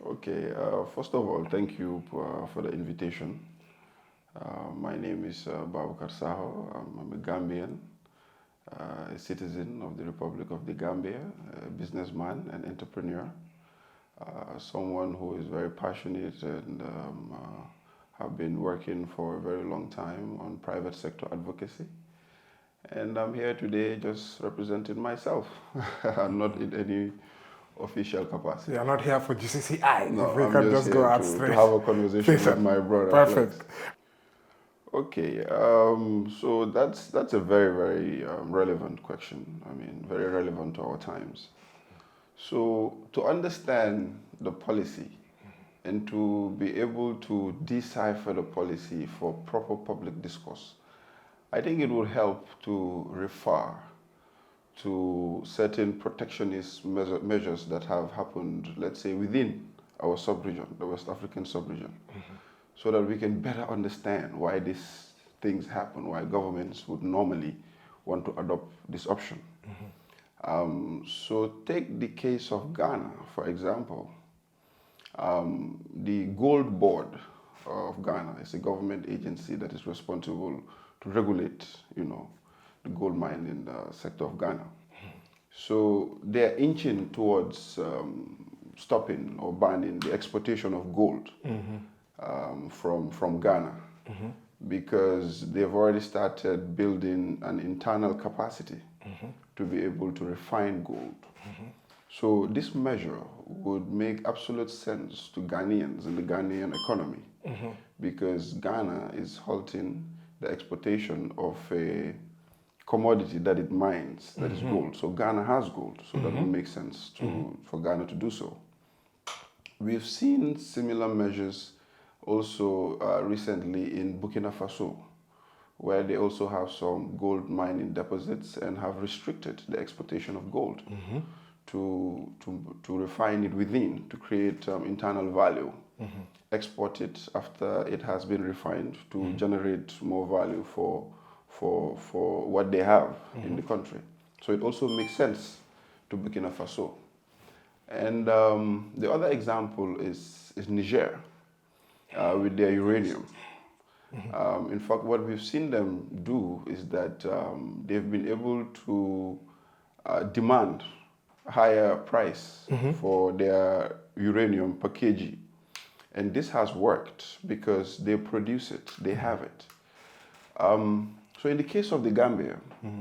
Okay, first of all, thank you for the invitation. My name is Baboucarr Saho. I'm a Gambian, a citizen of the Republic of the Gambia, a businessman and entrepreneur, someone who is very passionate and have been working for a very long time on private sector advocacy. And I'm here today just representing myself. I'm not in any official capacity. You're not here for GCCI. No, if we I'm can just just go here out to straight. have a conversation with my brother. Perfect. Okay, so that's a very, very relevant question. I mean, very relevant to our times. So to understand the policy and to be able to decipher the policy for proper public discourse, I think it will help to refer to certain protectionist measures that have happened, let's say, within our sub-region, the West African sub-region, so that we can better understand why these things happen, why governments would normally want to adopt this option. So take the case of Ghana, for example. The Gold Board of Ghana is a government agency that is responsible to regulate, the gold mining sector of Ghana. So they're inching towards stopping or banning the exportation of gold from Ghana because they've already started building an internal capacity to be able to refine gold. So this measure would make absolute sense to Ghanaians and the Ghanaian economy because Ghana is halting the exportation of a commodity that it mines, that is gold. So Ghana has gold, so that would make sense for Ghana to do so. We've seen similar measures also recently in Burkina Faso, where they also have some gold mining deposits and have restricted the exportation of gold to refine it within, to create internal value, export it after it has been refined to generate more value for what they have in the country. So it also makes sense to Burkina Faso. And the other example is Niger with their uranium. In fact, what we've seen them do is that they've been able to demand a higher price for their uranium per kg. And this has worked because they produce it, they have it. So in the case of the Gambia...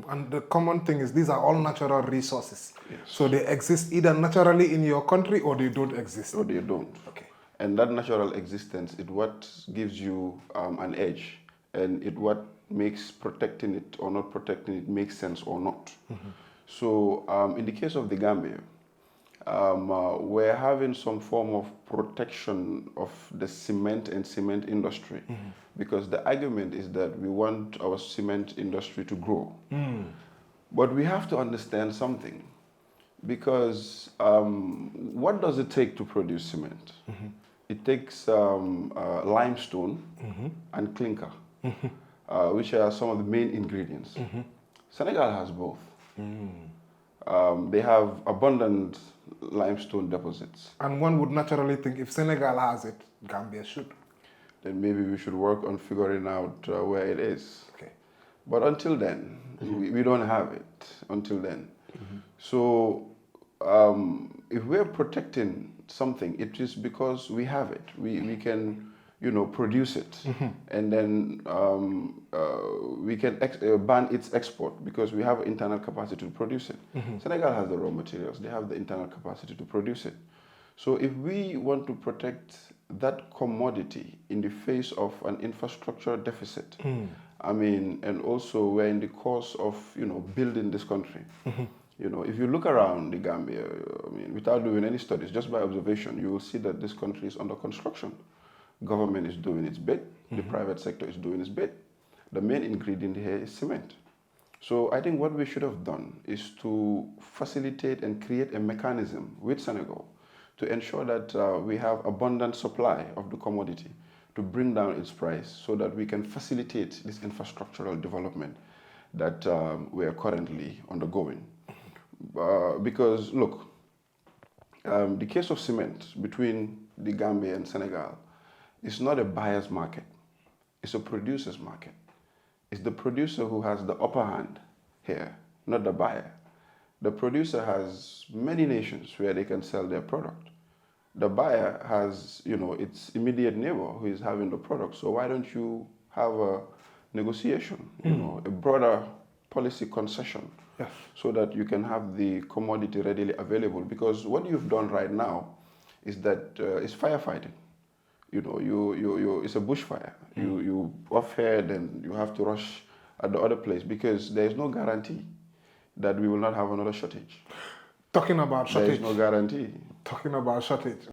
And the common thing is these are all natural resources. Yes. So they exist either naturally in your country or they don't exist. Or they don't. Okay. And that natural existence is what gives you an edge, and it what makes protecting it or not protecting it make sense or not. So in the case of the Gambia, we're having some form of protection of the cement and cement industry because the argument is that we want our cement industry to grow. But we have to understand something because what does it take to produce cement? It takes limestone and clinker, which are some of the main ingredients. Senegal has both. They have abundant limestone deposits. And one would naturally think if Senegal has it, Gambia should. Then maybe we should work on figuring out where it is. Okay. But until then, we don't have it until then. So if we're protecting something, it is because we have it. We can, produce it. And then we can ban its export because we have internal capacity to produce it. Senegal has the raw materials. They have the internal capacity to produce it. So if we want to protect that commodity in the face of an infrastructure deficit, and also we're in the course of, building this country. If you look around the Gambia, without doing any studies, just by observation, you will see that this country is under construction. Government is doing its bit. The private sector is doing its bit. The main ingredient here is cement. So I think what we should have done is to facilitate and create a mechanism with Senegal to ensure that we have abundant supply of the commodity to bring down its price so that we can facilitate this infrastructural development that we are currently undergoing. Because, look, The case of cement between the Gambia and Senegal is not a buyer's market. It's a producer's market. It's the producer who has the upper hand here, not the buyer. The producer has many nations where they can sell their product. The buyer has, its immediate neighbor who is having the product. So why don't you have a negotiation, a broader policy concession, yes, so that you can have the commodity readily available? Because what you've done right now is that it's firefighting. It's a bushfire. You off here, then you have to rush at the other place because there is no guarantee that we will not have another shortage. Talking about shortage. There is no guarantee. Talking about shortage.